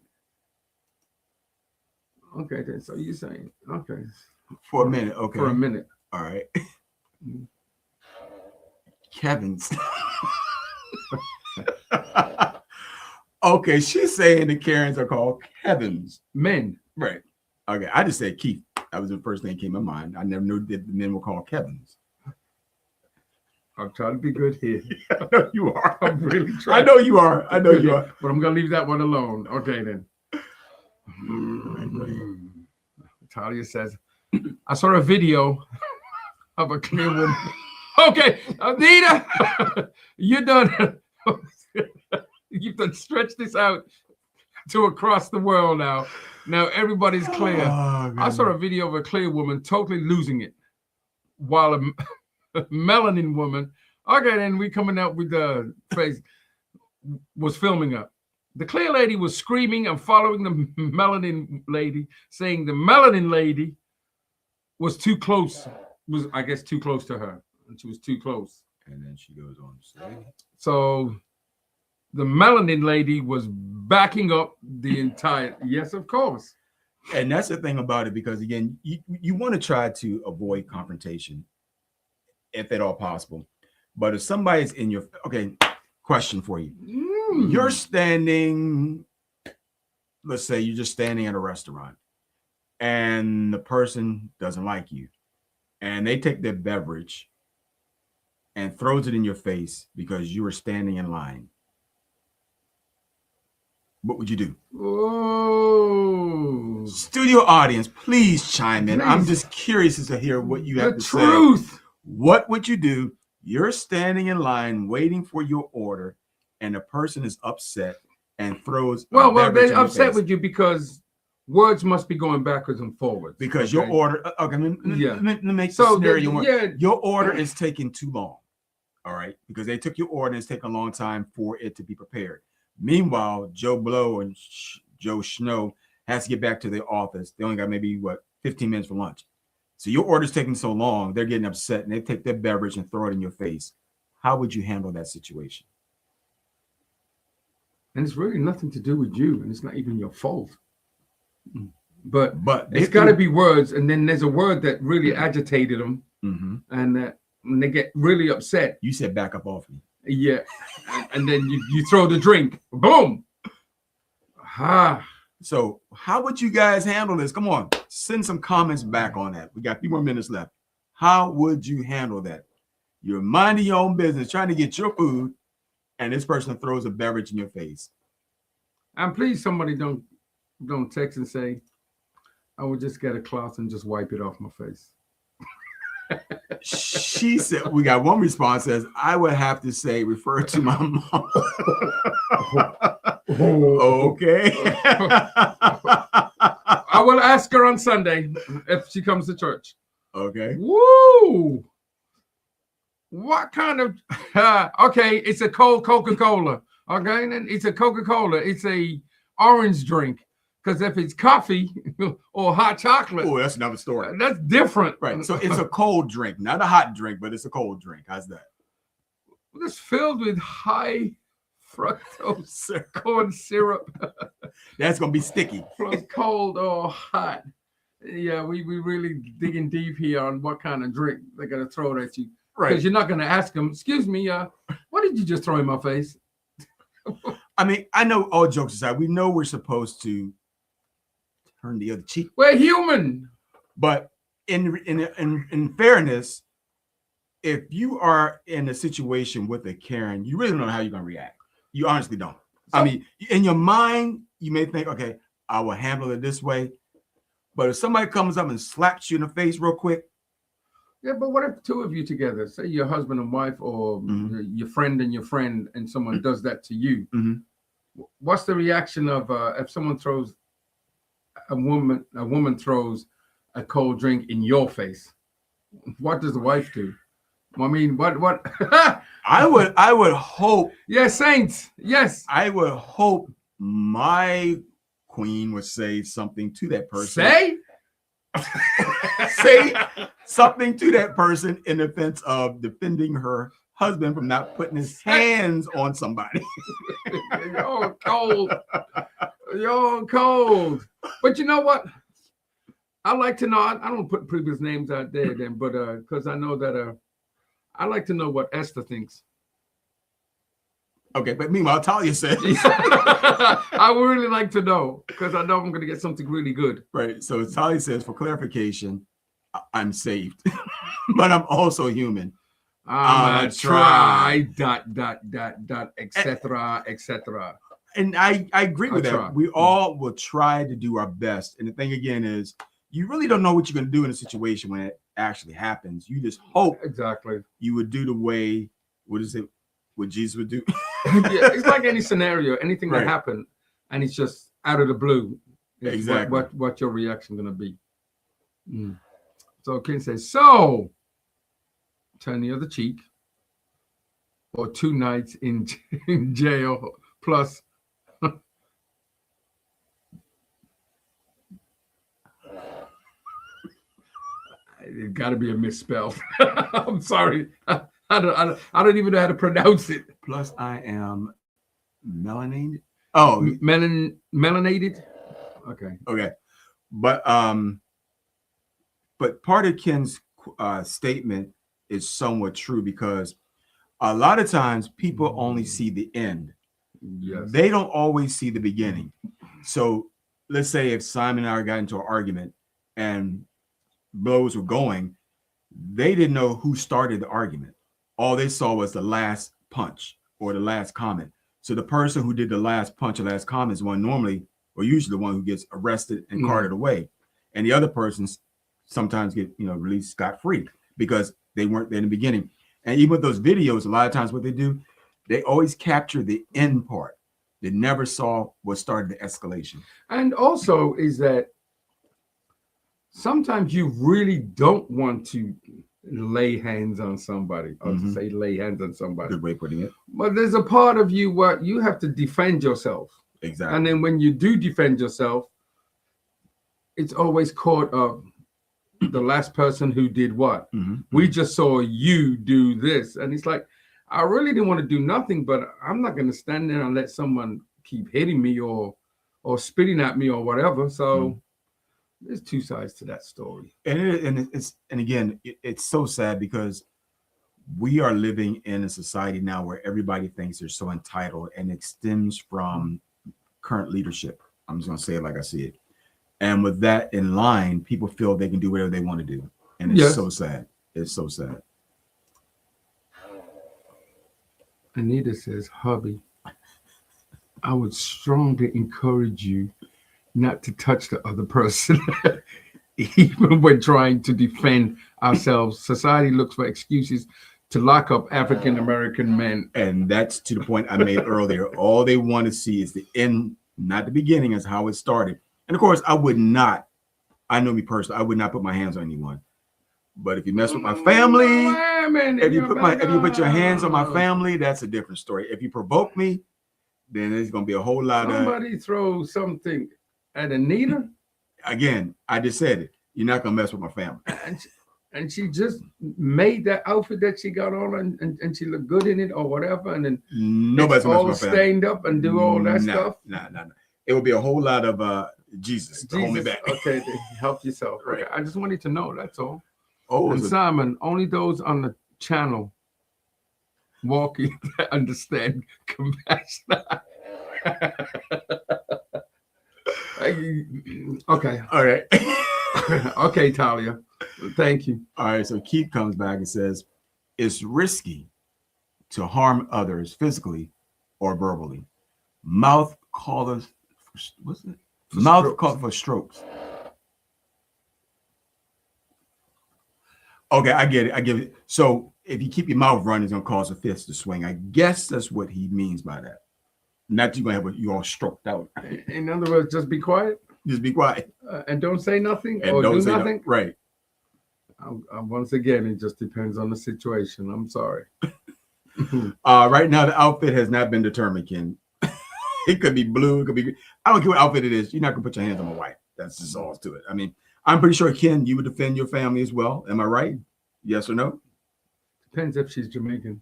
Okay, then. So you're saying, okay. For a minute, okay. For a minute. All right. Kevin's. Okay, she's saying the Karens are called Kevin's. Men. Right. Okay, I just said Keith. That was the first thing that came to mind. I never knew that the men were called Kevin's. I'm trying to be good here. I know you are. I'm really trying. I know you are. I know you are. But I'm going to leave that one alone. Okay, then. Talia says, I saw a video of a clear woman. Okay, Anita, you've done stretched this out to across the world now. Now everybody's clear. Oh, I saw a video of a clear woman totally losing it, while a melanin woman. Okay, then we coming out with the face was filming up. The clear lady was screaming and following the melanin lady, saying the melanin lady was too close, was I guess too close to her. And she was too close. And then she goes on to say. So the melanin lady was backing up the entire, yes, of course. And that's the thing about it, because again, you want to try to avoid confrontation if at all possible. But if somebody's in your, okay, question for you. You're standing, let's say you're just standing at a restaurant and the person doesn't like you and they take their beverage and throws it in your face because you were standing in line. What would you do? Oh, studio audience, please chime in. Please. I'm just curious as to hear what you have to truth. say. What would you do? You're standing in line waiting for your order, and the person is upset and throws. Well, they're upset with you because words must be going backwards and forwards. Because your order. Okay, let me make So the scenario. yeah, Your order is taking too long. All right, because they took your order and it's taking a long time for it to be prepared. Meanwhile, Joe Blow and Joe Schno has to get back to their office. They only got maybe 15 minutes for lunch. So your order's taking so long, they're getting upset and they take their beverage and throw it in your face. How would you handle that situation? And it's really nothing to do with you, and it's not even your fault. But it's got to be words, and then there's a word that really agitated them, mm-hmm. and that when they get really upset. You said back up off me. Yeah, and then you throw the drink. Boom. Ah, So how would you guys handle this? Come on, send some comments back on that. We got a few more minutes left. How would you handle that? You're minding your own business, trying to get your food, and this person throws a beverage in your face. and please, somebody don't text and say, "I would just get a cloth and just wipe it off my face." She said, we got one response says, I would have to say, refer to my mom. Okay. I will ask her on Sunday if she comes to church. Okay. Woo! What kind of okay, it's a cold Coca-Cola. Okay, and it's a Coca-Cola. It's a orange drink. Because if it's coffee or hot chocolate, Oh, that's another story. that's different. Right. So it's a cold drink, not a hot drink, but it's a cold drink. How's that? It's filled with high fructose corn syrup. That's gonna be sticky. Plus cold or hot. Yeah, we really digging deep here on what kind of drink they're gonna throw at you. Right. Because you're not gonna ask them, excuse me, what did you just throw in my face? I mean, I know, all jokes aside, we know we're supposed to turn the other cheek, We're human. but in fairness, if you are in a situation with a Karen, you really don't know how you're gonna react. You honestly don't. I mean, in your mind, you may think, okay, I will handle it this way. But if somebody comes up and slaps you in the face real quick, Yeah, but what if two of you together, say your husband and wife, or your friend and your friend, and someone does that to you? What's the reaction of if someone throws a woman throws a cold drink in your face? What does the wife do? I mean, what? I would hope. Yes, saints. Yes. I would hope my queen would say something to that person. Say something to that person in defense of defending her husband from not putting his hands on somebody. You're cold. You're cold. But you know what? I like to know. I don't put previous names out there, then, but because I know that I like to know what Esther thinks. Okay, but meanwhile, Talia said, I would really like to know, because I know I'm going to get something really good. right. So Talia says, for clarification, I'm saved, but I'm also human. I'm gonna try etc. etc. And I agree with that. try. We all will try to do our best. And the thing again is, you really don't know what you're going to do in a situation when it actually happens. You just hope Exactly. you would do the way, what Jesus would do. Yeah, it's like any scenario, anything Right. that happened, and it's just out of the blue. It's Exactly. What your reaction gonna be? So Ken says, so turn the other cheek, or 2 nights in jail plus. It got to be a misspell. I'm sorry. I don't even know how to pronounce it. Plus, I am melanated. Oh, Melanated. Okay. okay. But part of Ken's statement is somewhat true, because a lot of times people only see the end. Yes. They don't always see the beginning. So let's say if Simon and I got into an argument and blows were going, they didn't know who started the argument. All they saw was the last punch or the last comment. So the person who did the last punch or last comment is one normally, or usually the one who gets arrested and carted away. And the other persons sometimes get, released scot-free because they weren't there in the beginning. And even with those videos, a lot of times what they do, they always capture the end part. They never saw what started the escalation. And also is that sometimes you really don't want to lay hands on somebody, or to say lay hands on somebody. Good way of putting it. But there's a part of you where you have to defend yourself. Exactly. And then when you do defend yourself, it's always caught up the last person who did what. We just saw you do this. And it's like, I really didn't want to do nothing, but I'm not going to stand there and let someone keep hitting me or spitting at me or whatever. So there's two sides to that story. And again, it's so sad because we are living in a society now where everybody thinks they're so entitled, and it stems from current leadership. I'm just going to say it like I see it. And with that in line, people feel they can do whatever they want to do. And it's so sad. It's so sad. Anita says, hubby, I would strongly encourage you not to touch the other person, even when trying to defend ourselves. Society looks for excuses to lock up African American men. And that's to the point I made earlier. All they want to see is the end, not the beginning, as how it started. And of course, I would not, I know me personally, I would not put my hands on anyone. But if you mess with my family, if you put your hands on my family, that's a different story. If you provoke me, then there's gonna be a whole lot Somebody throw something at Anita. Again, I just said it. You're not gonna mess with my family. And she just made that outfit that she got on, and she looked good in it or whatever, and then nobody's gonna mess with my family. Stained up and do all that stuff. No. It would be a whole lot of Jesus to hold me back. Okay, help yourself. Right. Okay, I just wanted to know. That's all. Oh, and Simon, only those on the channel walking understand compassion. Okay. All right. Okay, Talia. Thank you. All right. So Keith comes back and says, it's risky to harm others physically or verbally. Mouth callers, what's it? Mouth called for strokes. Okay, I get it. I get it. So if you keep your mouth running, it's gonna cause a fist to swing. I guess that's what he means by that. Not you're gonna have you all stroked out. In other words, just be quiet. Just be quiet and don't say nothing and or don't do say nothing. No. Right. Once again, it just depends on the situation. I'm sorry. Right now, the outfit has not been determined, Ken. It could be blue. It could be. I don't care what outfit it is. You're not gonna put your hands on my wife. That's just all to it. I mean, I'm pretty sure, Ken, you would defend your family as well. Am I right? Yes or no? Depends if she's Jamaican.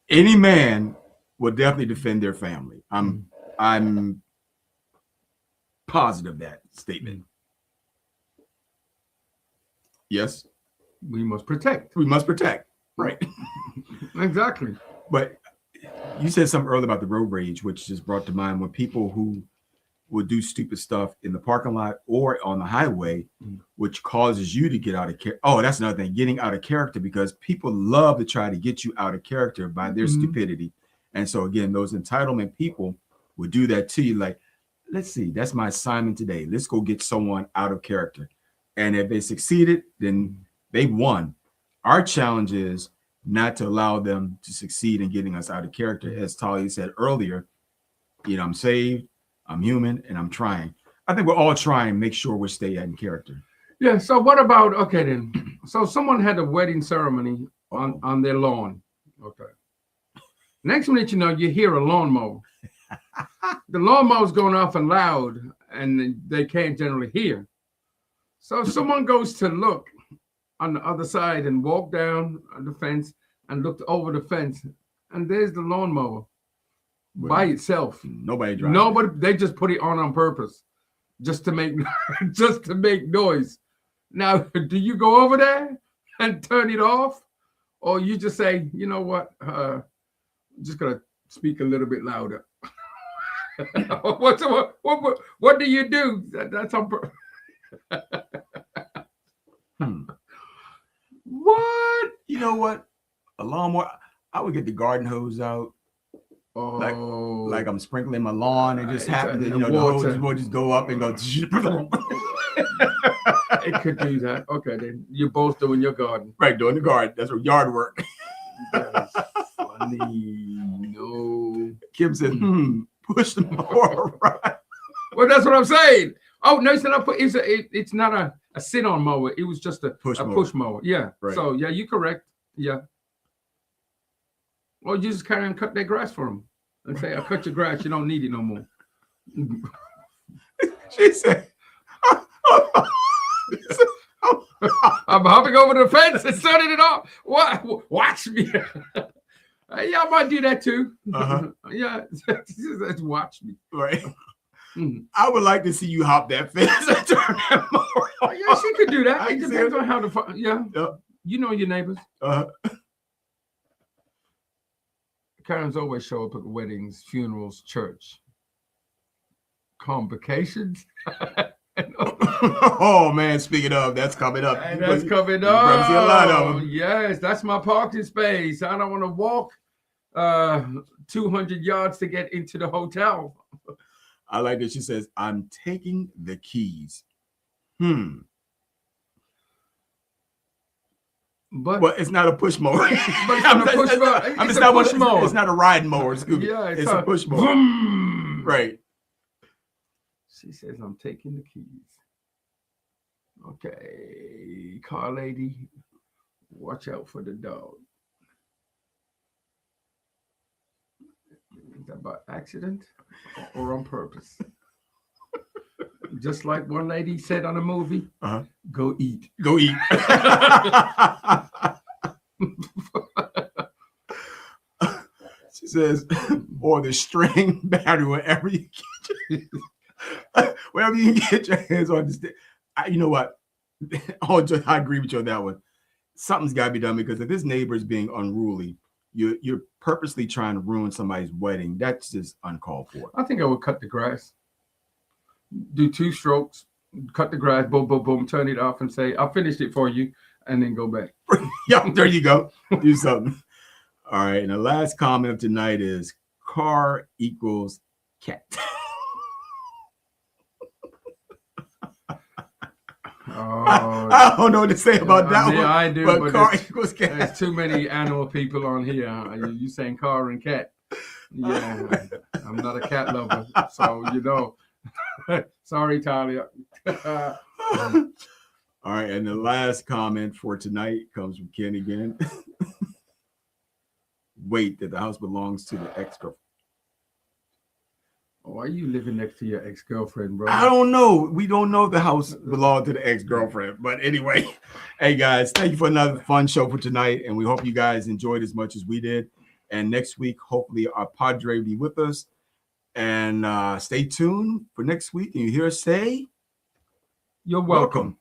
Any man will definitely defend their family. I'm positive of that statement. Yes. We must protect. We must protect. Right. Exactly. But you said something earlier about the road rage, which just brought to mind when people who would do stupid stuff in the parking lot or on the highway, which causes you to get out of character. Oh, that's another thing, getting out of character, because people love to try to get you out of character by their stupidity. And so again, those entitlement people would do that to you. Like, let's see, that's my assignment today. Let's go get someone out of character. And if they succeeded, then they won. Our challenge is not to allow them to succeed in getting us out of character. As Talia said earlier, I'm saved, I'm human, and I'm trying. I think we're all trying to make sure we stay in character. Yeah. So what about, okay then. So someone had a wedding ceremony on their lawn. Okay. Next minute, you hear a lawnmower. The lawnmower's going off and loud, and they can't generally hear. So someone goes to look on the other side and walk down the fence and looked over the fence, and there's the lawnmower by itself. Nobody drives. Nobody. They just put it on purpose, just to make noise. Now, do you go over there and turn it off, or you just say, you know what, I'm just gonna speak a little bit louder? What do you do? That's on purpose. What? You know what? A lawnmower. I would get the garden hose out. Like I'm sprinkling my lawn. It just happens that the hose will just go up and go. It could do that. Okay, then you're both doing your garden. Right, doing the garden. That's what yard work. That's funny. No. Kim said, push the mower right. Well, that's what I'm saying. Oh, no, it's not a sit-on mower. It was just a push mower. Yeah. Right. So, yeah, you're correct. Yeah. Or you just carry and cut their grass for them and say, I cut your grass. You don't need it no more. She said, I'm hopping over the fence and turning it off. What? Watch me. Y'all might do that too. Yeah. Watch me. Right. I would like to see you hop that fence and turn that mower Oh, yeah, she could do that. I It can see depends it. on how the yeah. Yep. You know your neighbors. Karens always show up at weddings, funerals, church. Convocations. Oh man, speaking of, that's coming up. And that's coming you probably see a lot of up. them. Yes, that's my parking space. I don't want to walk 200 yards to get into the hotel. I like that she says, "I'm taking the keys." But well, it's not a push mower. But it's not a push mower. It's a push mower. It's not a riding mower. Excuse me. Yeah, it's a push mower. Vroom. Right. She says, "I'm taking the keys." Okay, car lady, watch out for the dog. Is that about accident or on purpose? Just like one lady said on a movie, go eat. Go eat. She says, or the string battery, wherever you get your hands on this. You know what? I agree with you on that one. Something's got to be done, because if this neighbor is being unruly, you're purposely trying to ruin somebody's wedding. That's just uncalled for. I think I would cut the grass. Do 2 strokes, cut the grass, boom, boom, boom, turn it off and say, "I finished it for you," and then go back. Yeah, there you go. Do something. All right. And the last comment of tonight is car equals cat. I don't know what to say about that one. I do, but car equals cat. There's too many animal people on here. You saying car and cat? Yeah, I'm not a cat lover, so you know. Sorry, Talia. All right, and the last comment for tonight comes from Ken again. Wait, that the house belongs to the ex-girlfriend. Why are you living next to your ex-girlfriend, bro? I don't know. We don't know if the house belonged to the ex-girlfriend. But anyway, hey, guys, thank you for another fun show for tonight. And we hope you guys enjoyed as much as we did. And next week, hopefully, our Padre will be with us. And stay tuned for next week. And you hear us say, "You're welcome."